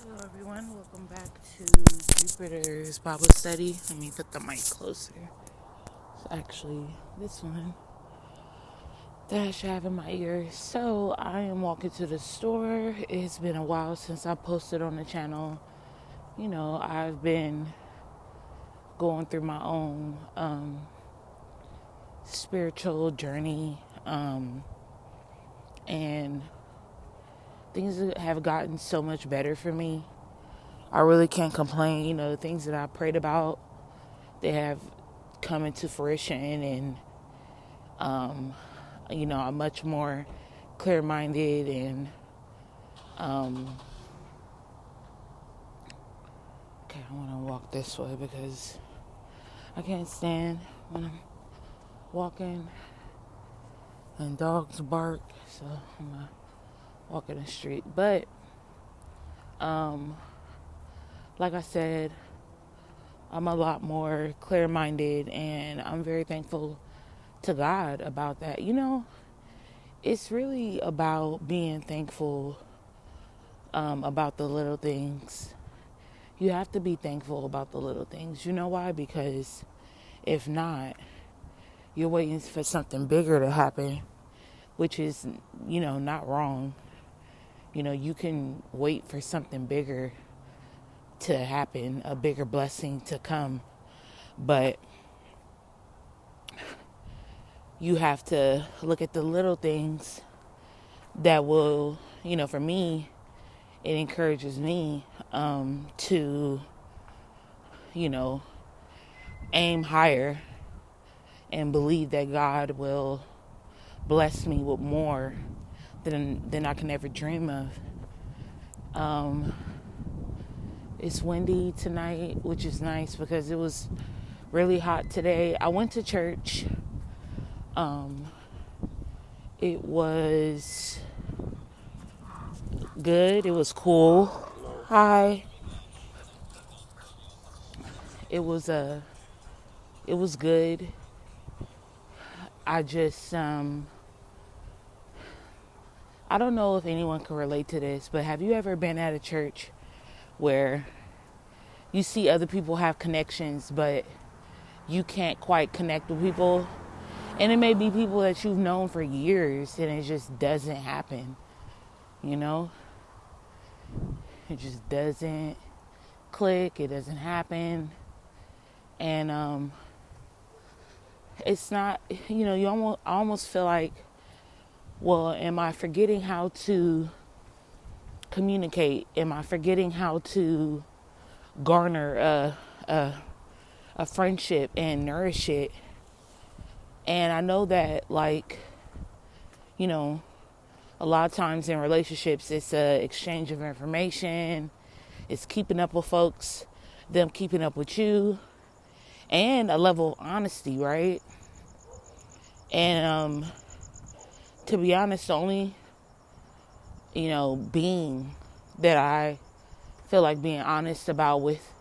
Hello, everyone. Welcome back to Jupiter's Bible Study. Let me put the mic closer. It's actually this one that I should have in my ear. So, I am walking to the store. It's been a while since I posted on the channel. I've been going through my own spiritual journey, and things have gotten so much better for me. I really can't complain. The things that I prayed about, they have come into fruition, and I'm much more clear-minded, and okay, I want to walk this way because I can't stand when I'm walking and dogs bark, so I'm gonna walk in the street. But like I said, I'm a lot more clear-minded, and I'm very thankful to God about that. It's really about being thankful about the little things. You have to be thankful about the little things. You know why? Because if not, you're waiting for something bigger to happen, which is, not wrong. You can wait for something bigger to happen, a bigger blessing to come, but you have to look at the little things that will, for me, it encourages me to, aim higher and believe that God will bless me with more than I can ever dream of. It's windy tonight, which is nice because it was really hot today. I went to church. It was good. It was cool. Hi. It was good. I just I don't know if anyone can relate to this, but have you ever been at a church where you see other people have connections, but you can't quite connect with people? And it may be people that you've known for years, and it just doesn't happen. It just doesn't click. It doesn't happen. And it's not, I almost feel like, well, am I forgetting how to communicate? Am I forgetting how to garner a friendship and nourish it? And I know that, a lot of times in relationships, it's a exchange of information. It's keeping up with folks, them keeping up with you, and a level of honesty, right? And to be honest, the only, being that I feel like being honest about with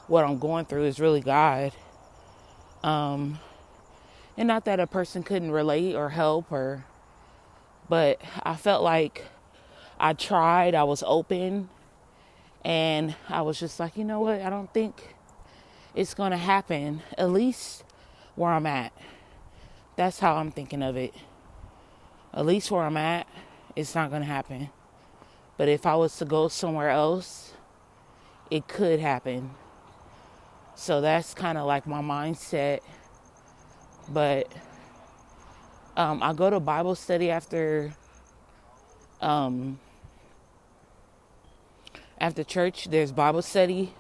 what I'm going through is really God. And not that a person couldn't relate or help, but I felt like I tried, I was open, and I was just like, you know what, I don't think it's going to happen, at least where I'm at. That's how I'm thinking of it. At least where I'm at, it's not going to happen. But if I was to go somewhere else, it could happen. So that's kind of like my mindset. But I go to Bible study after church. There's Bible study.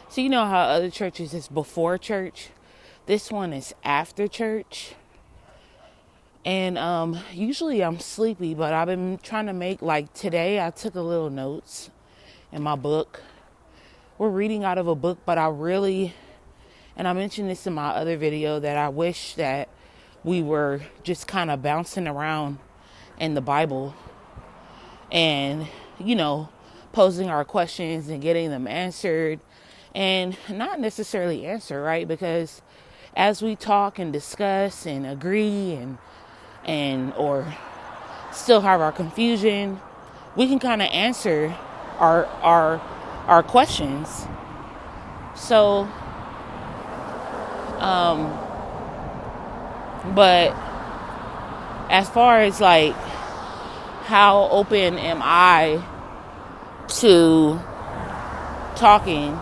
So you know how other churches is before church. This one is after church. And usually I'm sleepy, but I've been trying to make, like today, I took a little notes in my book. We're reading out of a book, but and I mentioned this in my other video, that I wish that we were just kind of bouncing around in the Bible and, posing our questions and getting them answered, and not necessarily answer, right? Because as we talk and discuss and agree and or still have our confusion, we can kind of answer our are questions. So, but as far as like, how open am I to talking?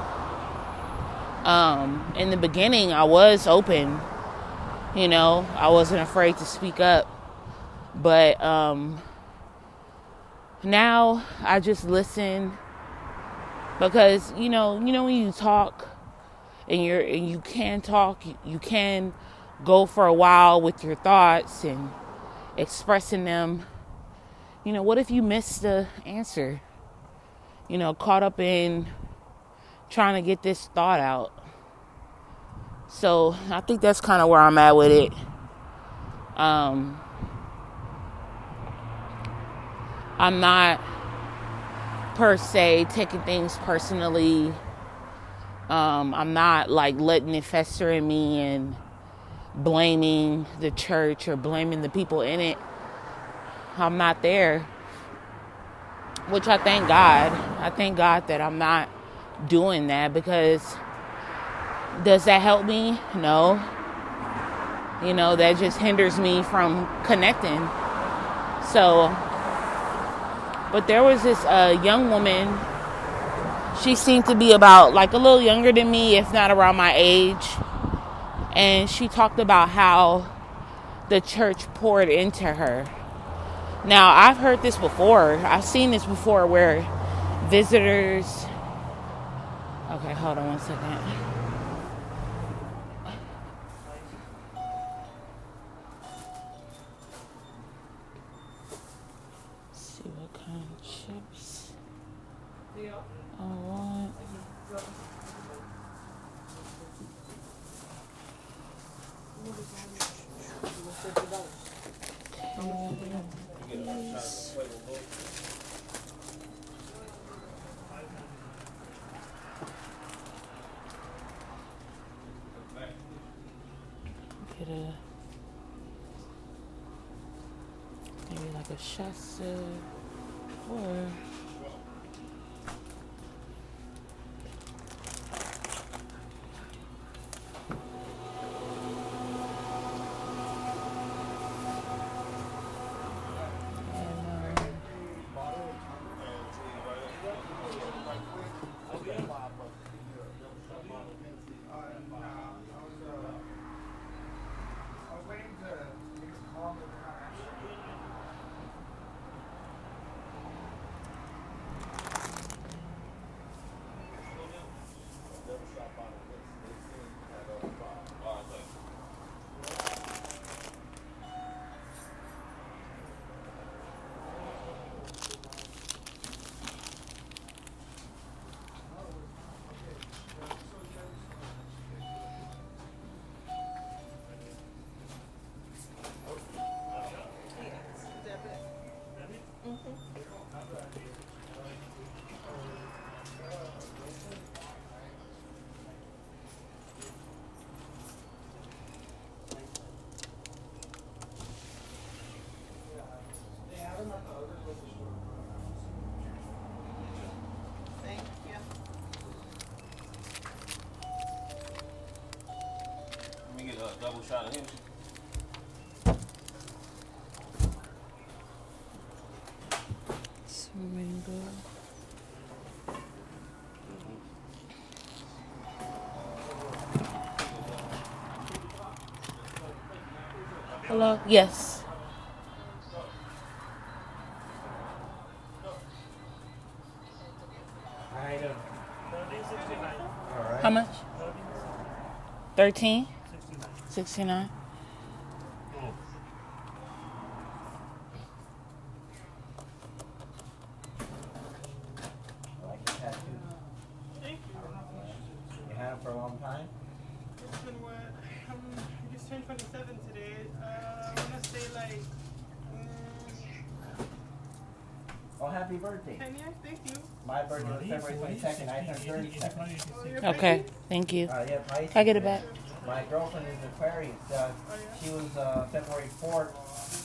In the beginning, I was open. I wasn't afraid to speak up. But now I just listen, because when you talk and you can talk, you can go for a while with your thoughts and expressing them. What if you miss the answer? Caught up in trying to get this thought out. So I think that's kind of where I'm at with it. I'm not per se taking things personally. I'm not like letting it fester in me and blaming the church or blaming the people in it. I'm not there, which I thank God. I thank God that I'm not doing that, because does that help me? No. That just hinders me from connecting. So, but there was this young woman. She seemed to be about like a little younger than me, if not around my age. And she talked about how the church poured into her. Now, I've heard this before. I've seen this before where visitors... Okay, hold on one second. Let's see what kind of chips I want. Get maybe like a Shasta or double shot of him. some mango. Hello? Yes. How much? 13? 69. Like the tattoo. You had them for a long time? It's been what? I just turned 27 today. I want to say like... Oh, happy birthday. 10 years? Thank you. My birthday was February 22nd. I turned 32nd. Oh, you're Okay, thank you. Yeah, Pisces. Can I get it back? My girlfriend is Aquarius. She was February 4th.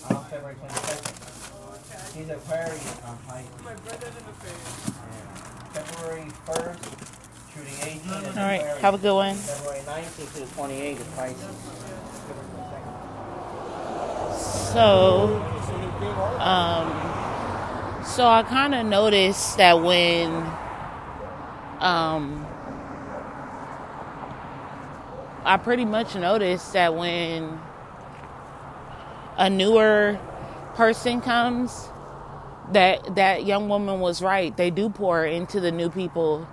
I'm February 22nd. Oh, okay. She's Aquarius. I'm Pisces. My brother's in Aquarius. Yeah. February 1st through the 18th is All right. Aquarius. Have a good one. February 19th to the 28th is Pisces. So, so I kind of noticed that when, I pretty much noticed that when a newer person comes, that young woman was right. They do pour into the new people,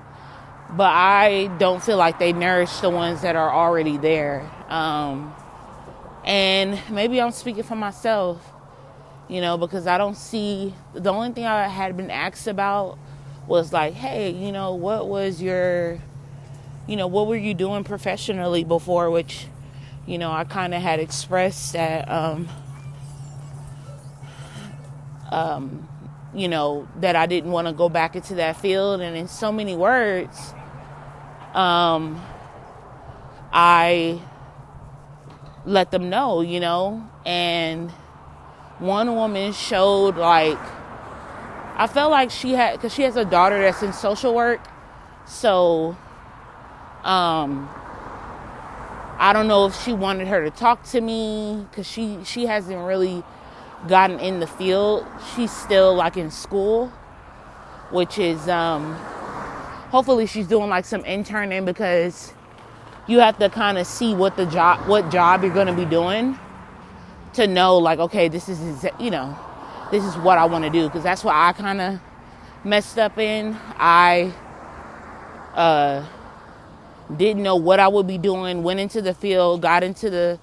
but I don't feel like they nourish the ones that are already there. And maybe I'm speaking for myself, because I don't see, the only thing I had been asked about was like, hey, what was your, what were you doing professionally before? Which, I kind of had expressed that, that I didn't want to go back into that field. And in so many words, I let them know, and one woman showed, like, I felt like because she has a daughter that's in social work, so, I don't know if she wanted her to talk to me, because she hasn't really gotten in the field. She's still, like, in school, which is, hopefully she's doing, like, some interning, because you have to kind of see what job you're going to be doing to know, like, okay, this is what I want to do. Because that's what I kind of messed up in. I didn't know what I would be doing, went into the field, got into the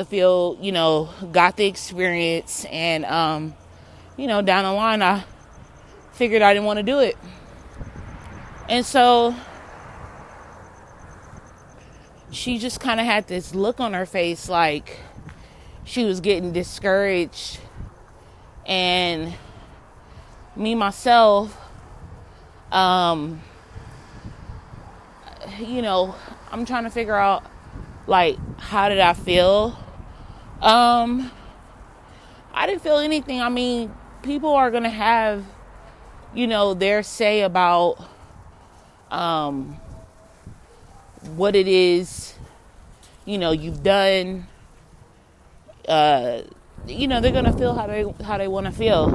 field, got the experience. And, down the line, I figured I didn't want to do it. And so she just kind of had this look on her face like she was getting discouraged. And me, myself, I'm trying to figure out, like, how did I feel? I didn't feel anything. I mean, people are going to have, their say about what it is, you've done. They're gonna feel how they want to feel,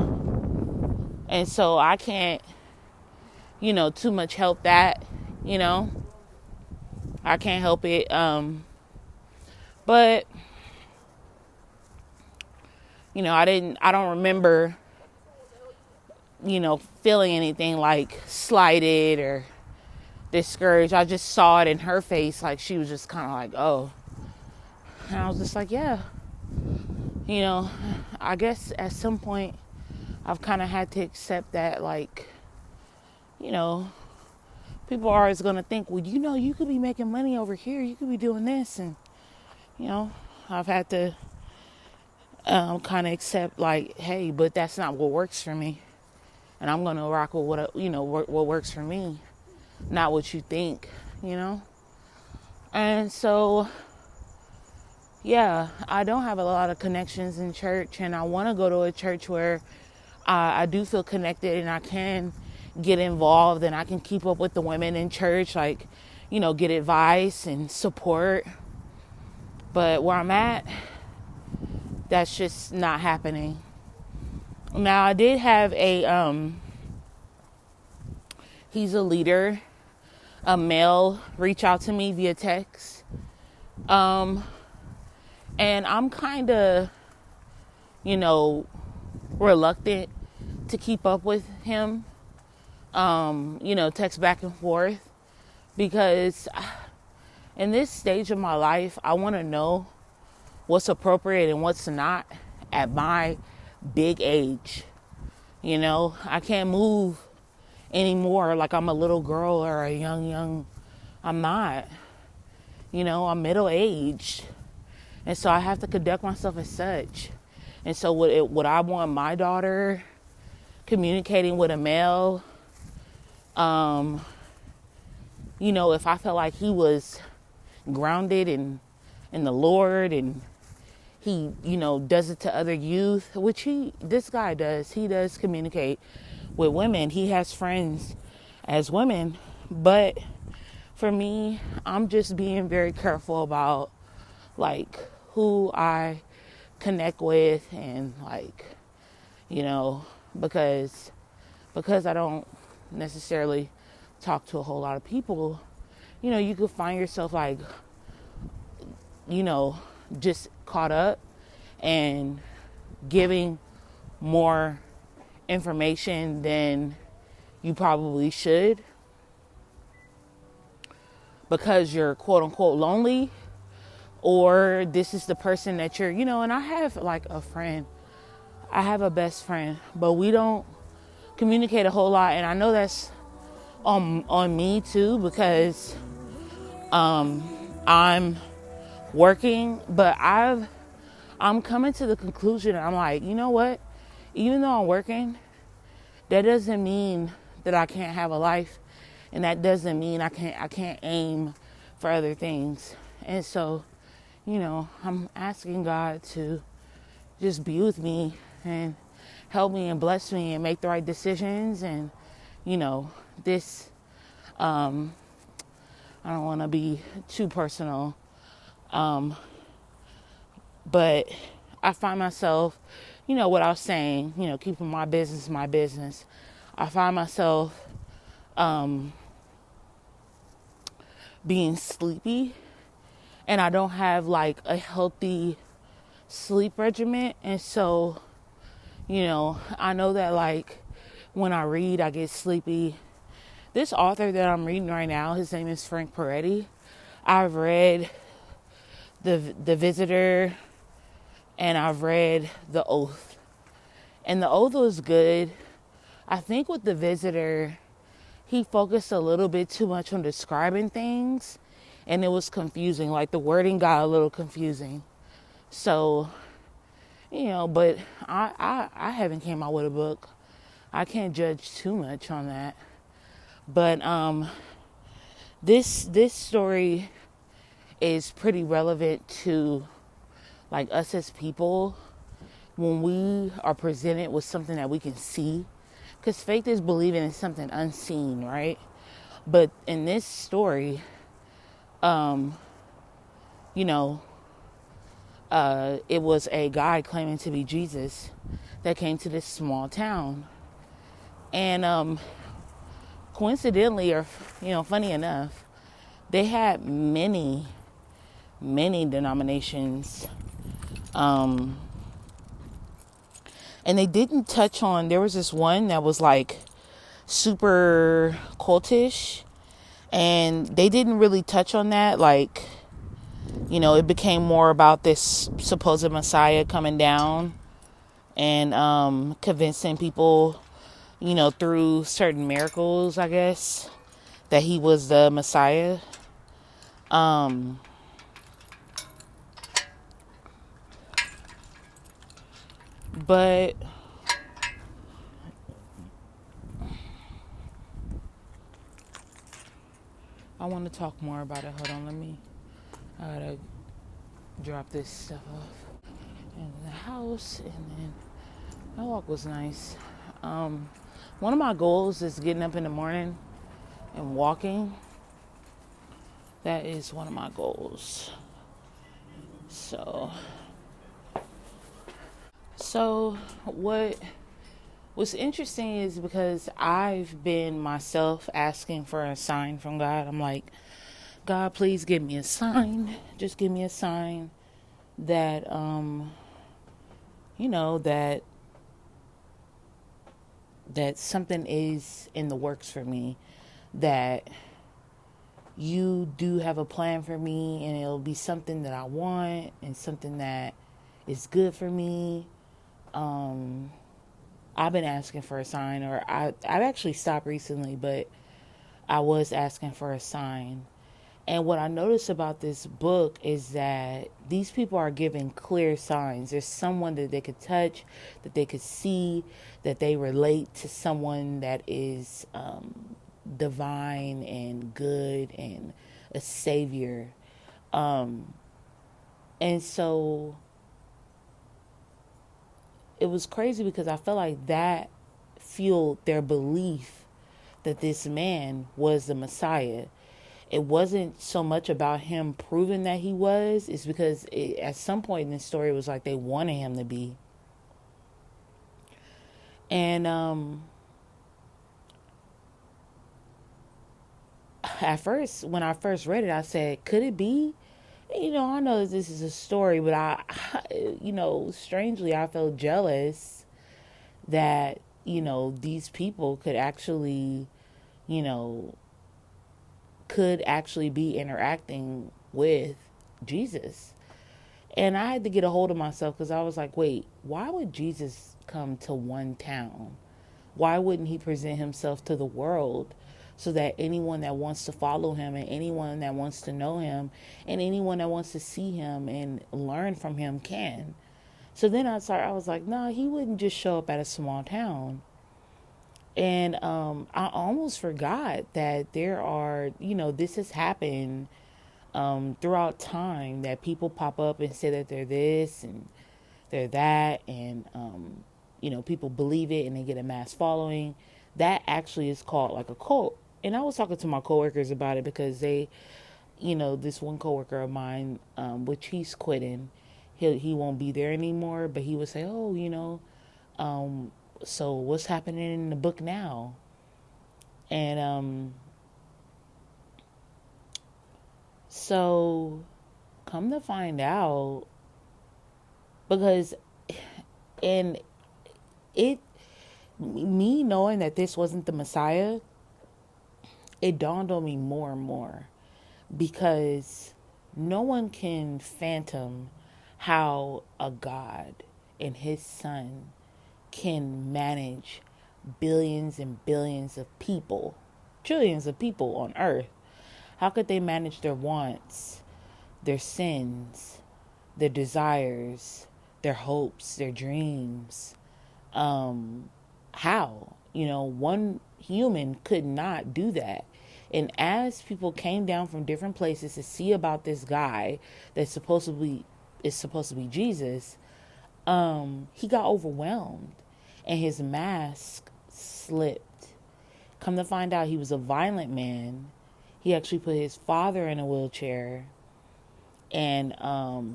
and so I can't, too much help that. I can't help it. But I don't remember, feeling anything like slighted or discouraged. I just saw it in her face, like she was just kind of like, oh. And I was just like, yeah. I guess at some point I've kind of had to accept that, like, people are always going to think, well, you could be making money over here. You could be doing this. And, I've had to kind of accept, like, hey, but that's not what works for me. And I'm going to rock with what works for me, not what you think, And so, yeah, I don't have a lot of connections in church, and I want to go to a church where I do feel connected and I can get involved and I can keep up with the women in church, like, get advice and support. But where I'm at, that's just not happening. Now, I did have he's a leader, a male, reach out to me via text. And I'm kind of, reluctant to keep up with him, text back and forth, because in this stage of my life, I want to know what's appropriate and what's not at my big age. I can't move anymore like I'm a little girl or a young. I'm not. I'm middle-aged. And so I have to conduct myself as such. And so would I want my daughter communicating with a male? If I felt like he was grounded in the Lord and he, does it to other youth, which this guy does. He does communicate with women. He has friends as women. But for me, I'm just being very careful about like who I connect with, and like, you know, because I don't necessarily talk to a whole lot of people, you know, you could find yourself like, you know, just caught up and giving more information than you probably should because you're quote unquote lonely, or this is the person that you're, you know. And I have like a friend, I have a best friend, but we don't communicate a whole lot. And I know that's on me too, because I'm working, but I'm coming to the conclusion, I'm like, you know what? Even though I'm working, that doesn't mean that I can't have a life, and that doesn't mean I can't aim for other things. And so, you know, I'm asking God to just be with me and help me and bless me and make the right decisions. And, you know, this, I don't want to be too personal, but I find myself, you know, what I was saying, you know, keeping my business. I find myself being sleepy, and I don't have like a healthy sleep regimen. And so, you know, I know that like when I read, I get sleepy. This author that I'm reading right now, his name is Frank Peretti. I've read The Visitor, and I've read The Oath. And The Oath was good. I think with The Visitor, he focused a little bit too much on describing things, and it was confusing. Like the wording got a little confusing. So, you know, but I haven't came out with a book. I can't judge too much on that. But this story is pretty relevant to like us as people when we are presented with something that we can see, because faith is believing in something unseen, right? But in this story, you know, it was a guy claiming to be Jesus that came to this small town. And coincidentally, or, you know, funny enough, they had many denominations. And they didn't touch on, there was this one that was like super cultish, and they didn't really touch on that. Like, you know, it became more about this supposed Messiah coming down and convincing people, you know, through certain miracles, I guess, that he was the Messiah. But I want to talk more about it. Hold on, I gotta drop this stuff off in the house, and then my walk was nice. One of my goals is getting up in the morning and walking. That is one of my goals. So what's interesting is because I've been myself asking for a sign from God. I'm like, God, please give me a sign. Just give me a sign that, you know, that something is in the works for me, that you do have a plan for me, and it'll be something that I want and something that is good for me. I've been asking for a sign, or I've actually stopped recently, but I was asking for a sign. And what I noticed about this book is that these people are giving clear signs. There's someone that they could touch, that they could see, that they relate to someone that is divine and good and a savior. And so it was crazy because I felt like that fueled their belief that this man was the Messiah. It wasn't so much about him proving that he was. It's because at some point in the story, it was like they wanted him to be. And at first, when I first read it, I said, could it be? I know that this is a story, but strangely, I felt jealous that, these people could actually, be interacting with Jesus. And I had to get a hold of myself because I was like, wait, why would Jesus come to one town? Why wouldn't he present himself to the world so that anyone that wants to follow him and anyone that wants to know him and anyone that wants to see him and learn from him can? So then I was like, no, he wouldn't just show up at a small town. And I almost forgot that there are, this has happened throughout time, that people pop up and say that they're this and they're that, and people believe it and they get a mass following. That actually is called like a cult. And I was talking to my coworkers about it because they, this one coworker of mine, which he's quitting, he won't be there anymore, but he would say, oh, so what's happening in the book now? And so come to find out, because and me knowing that this wasn't the Messiah, it dawned on me more and more, because no one can fathom how a God and his son can manage billions and billions of people, trillions of people on earth. How could they manage their wants, their sins, their desires, their hopes, their dreams? How? One human could not do that. And as people came down from different places to see about this guy that's supposed to be Jesus, he got overwhelmed and his mask slipped. Come to find out, he was a violent man. He actually put his father in a wheelchair, and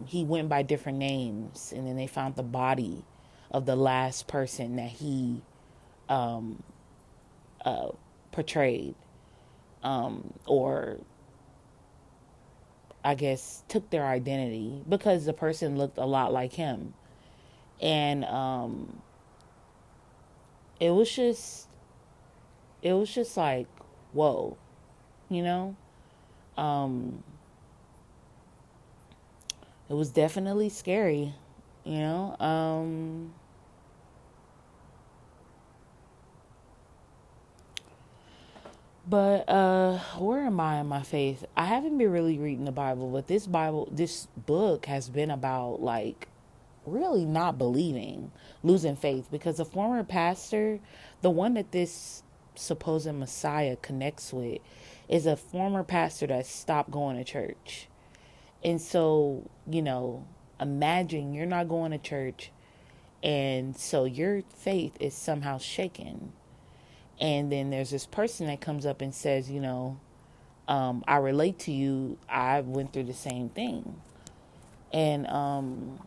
he went by different names. And then they found the body of the last person that he portrayed, or I guess took their identity, because the person looked a lot like him. And it was just like, whoa, it was definitely scary, But where am I in my faith? I haven't been really reading the Bible, but this book has been about like really not believing, losing faith, because a former pastor, the one that this supposed Messiah connects with, is a former pastor that stopped going to church. And so, imagine you're not going to church, and so your faith is somehow shaken. And then there's this person that comes up and says, I relate to you. I went through the same thing. And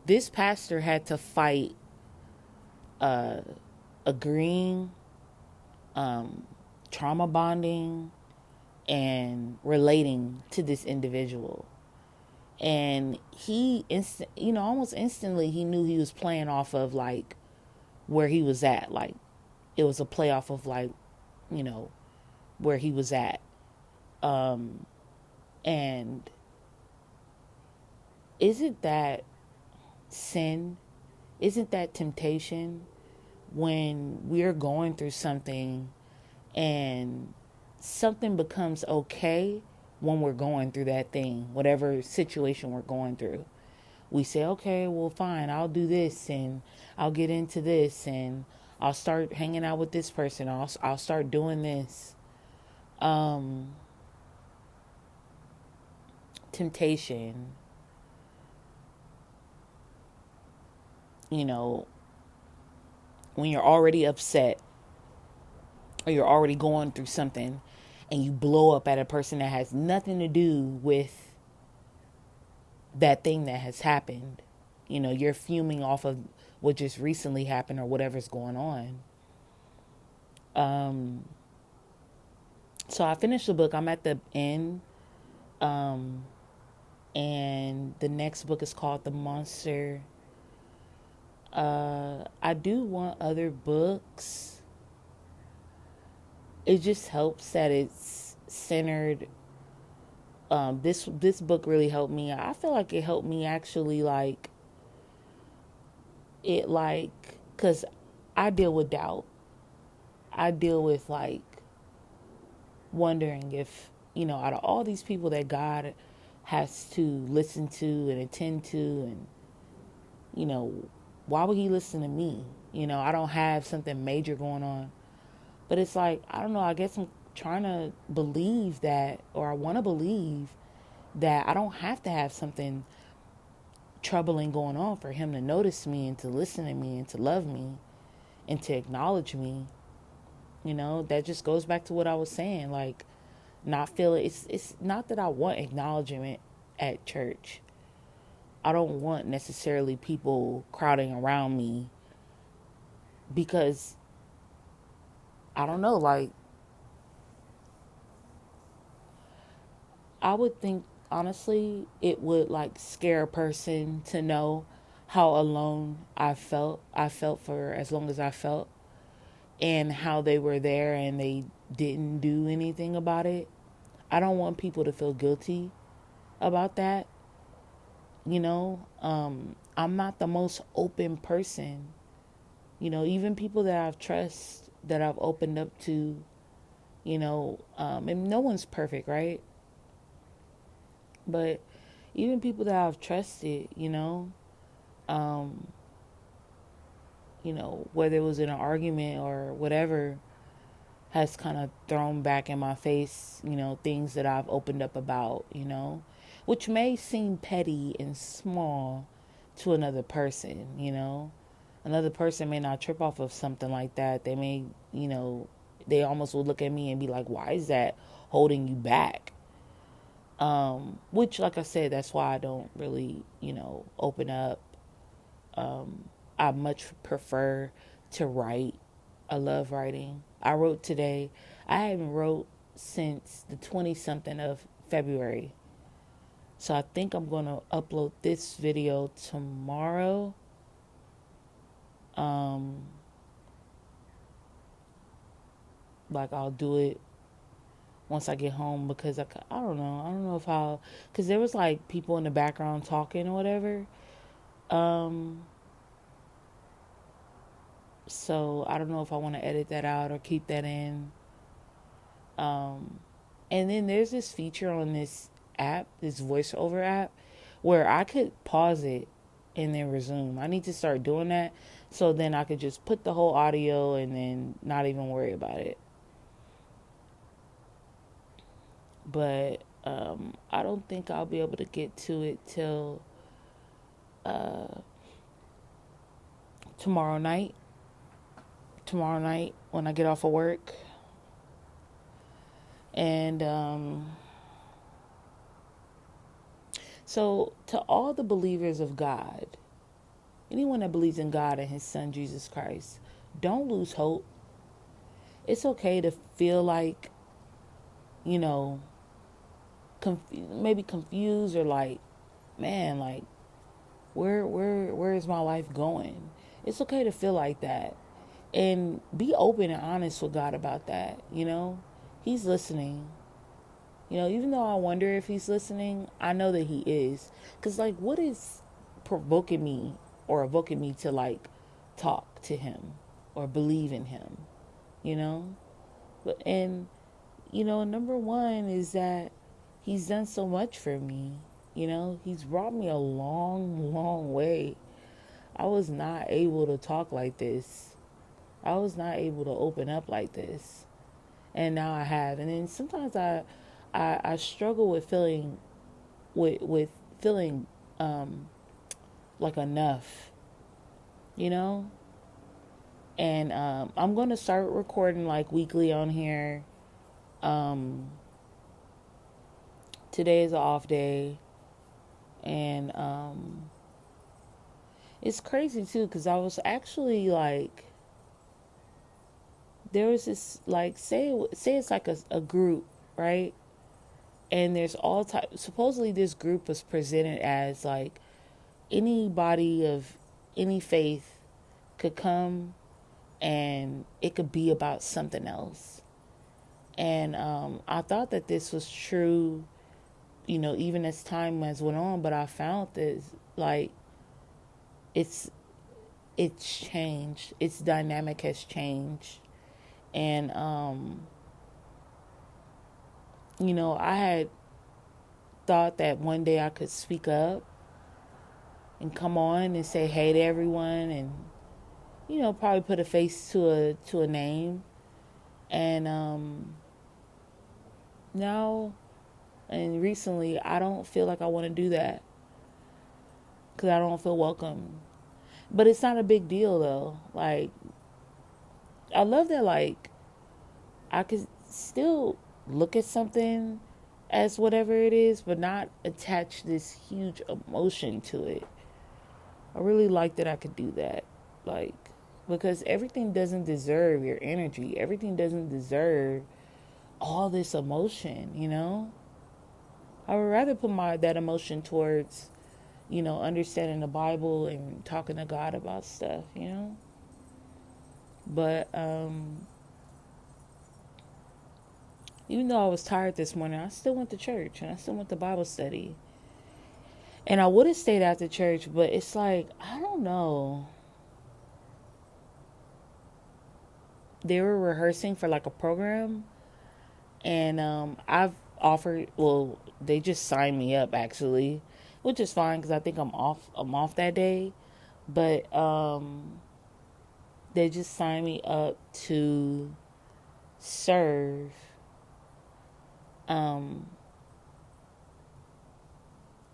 this pastor had to fight agreeing, trauma bonding, and relating to this individual. And he, almost instantly, he knew he was playing off of like where he was at. Like it was a play off of like, where he was at. And isn't that sin? Isn't that temptation, when we're going through something and something becomes okay when we're going through that thing, whatever situation we're going through? We say, okay, well, fine, I'll do this and I'll get into this and I'll start hanging out with this person. I'll start doing this. Temptation, when you're already upset or you're already going through something and you blow up at a person that has nothing to do with that thing that has happened. You know, you're fuming off of what just recently happened or whatever's going on. So I finished the book. I'm at the end. And the next book is called The Monster. I do want other books. It just helps that it's centered. This book really helped me. I feel like it helped me actually because I deal with doubt. I deal with wondering if, out of all these people that God has to listen to and attend to, and, why would he listen to me? I don't have something major going on. But it's I don't know, I guess I'm trying to believe that, or I want to believe that I don't have to have something troubling going on for him to notice me and to listen to me and to love me and to acknowledge me. That just goes back to what I was saying, not feeling, it's not that I want acknowledgement at church. I don't want necessarily people crowding around me because I don't know, I would think, honestly, it would scare a person to know how alone I felt. I felt for as long as I felt, and how they were there and they didn't do anything about it. I don't want people to feel guilty about that. I'm not the most open person. Even people that I've trust, that I've opened up to, and no one's perfect, right? But even people that I've trusted, whether it was in an argument or whatever, has kind of thrown back in my face, things that I've opened up about, which may seem petty and small to another person, Another person may not trip off of something like that. They may, they almost will look at me and be like, why is that holding you back? Which, like I said, that's why I don't really, open up. I much prefer to write. I love writing. I wrote today. I haven't wrote since the 20-something of February. So I think I'm going to upload this video tomorrow. I'll do it once I get home because I don't know if because there was people in the background talking or whatever. So I don't know if I want to edit that out or keep that in. And then there's this feature on this app, this voiceover app, where I could pause it and then resume. I need to start doing that so then I could just put the whole audio and then not even worry about it. But I don't think I'll be able to get to it till tomorrow night. Tomorrow night when I get off of work. And so to all the believers of God, anyone that believes in God and his son Jesus Christ, don't lose hope. It's okay to feel maybe confused or man, where is my life going? It's okay to feel like that, and be open and honest with God about that. He's listening. Even though I wonder if he's listening, I know that he is. Because what is provoking me or evoking me to talk to him or believe in him, But number one is that he's done so much for me. He's brought me a long, long way. I was not able to talk like this. I was not able to open up like this. And now I have. And then sometimes I struggle with feeling like enough. And I'm going to start recording like weekly on here. Today is an off day. And it's crazy too, because I was actually like, there was this, like, say it's like a group, right? And there's all types, supposedly this group was presented as like anybody of any faith could come and it could be about something else. And I thought that this was true, even as time has went on, but I found this, like, it's changed. Its dynamic has changed. And, I had thought that one day I could speak up and come on and say hey to everyone and, probably put a face to a name. And now and recently, I don't feel like I want to do that because I don't feel welcome. But it's not a big deal though. Like, I love that, like, I could still look at something as whatever it is, but not attach this huge emotion to it. I really like that I could do that. Like, because everything doesn't deserve your energy. Everything doesn't deserve all this emotion, I would rather put that emotion towards, understanding the Bible and talking to God about stuff, But even though I was tired this morning, I still went to church and I still went to Bible study. And I would have stayed after church, but it's like, I don't know. They were rehearsing for like a program, and I've offered, well, they just signed me up actually, which is fine because I think I'm off that day. But they just signed me up to serve and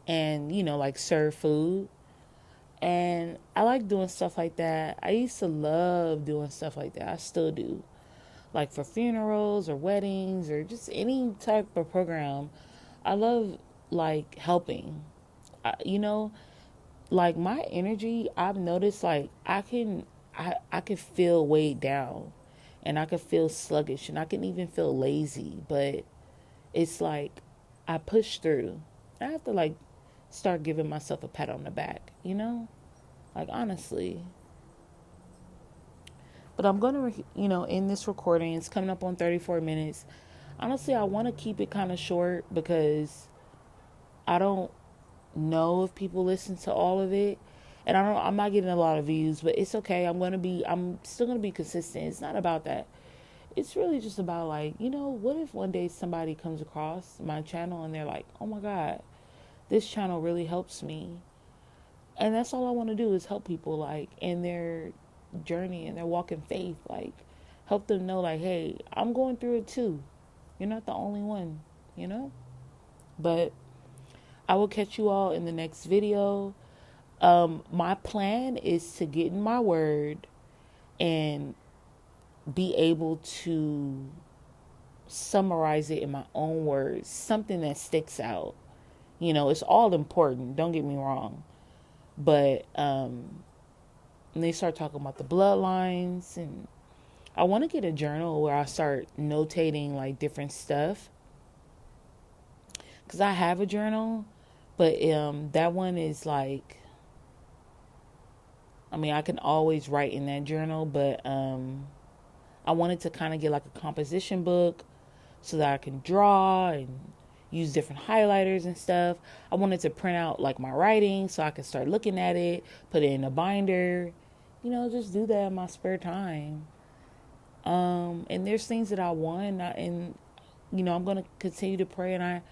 like serve food. And I like doing stuff like that. I used to love doing stuff like that. I still do. Like for funerals or weddings or just any type of program. I love like helping. Like my energy, I've noticed like I can feel weighed down and I can feel sluggish and I can even feel lazy, but it's like I push through. I have to like start giving myself a pat on the back, like honestly. But I'm going to, end this recording. It's coming up on 34 minutes. Honestly, I want to keep it kind of short because I don't know if people listen to all of it. And I'm not getting a lot of views, but it's okay. I'm still going to be consistent. It's not about that. It's really just about like, what if one day somebody comes across my channel and they're like, oh my God, this channel really helps me. And that's all I want to do is help people like in their journey and their walk in faith. Like help them know like, hey, I'm going through it too. You're not the only one, But I will catch you all in the next video. My plan is to get in my word and be able to summarize it in my own words, something that sticks out. It's all important, don't get me wrong. But when they start talking about the bloodlines, and I want to get a journal where I start notating like different stuff. Because I have a journal, but that one is like, I can always write in that journal, but I wanted to kind of get like a composition book so that I can draw and use different highlighters and stuff. I wanted to print out like my writing so I could start looking at it, put it in a binder, just do that in my spare time. And there's things that I want, and I'm going to continue to pray, and I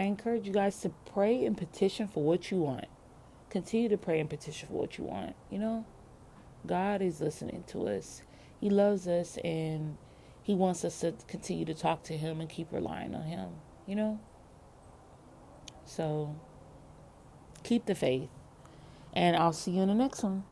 encourage you guys to pray and petition for what you want. Continue to pray and petition for what you want. God is listening to us. He loves us, and He wants us to continue to talk to Him and keep relying on Him, So keep the faith, and I'll see you in the next one.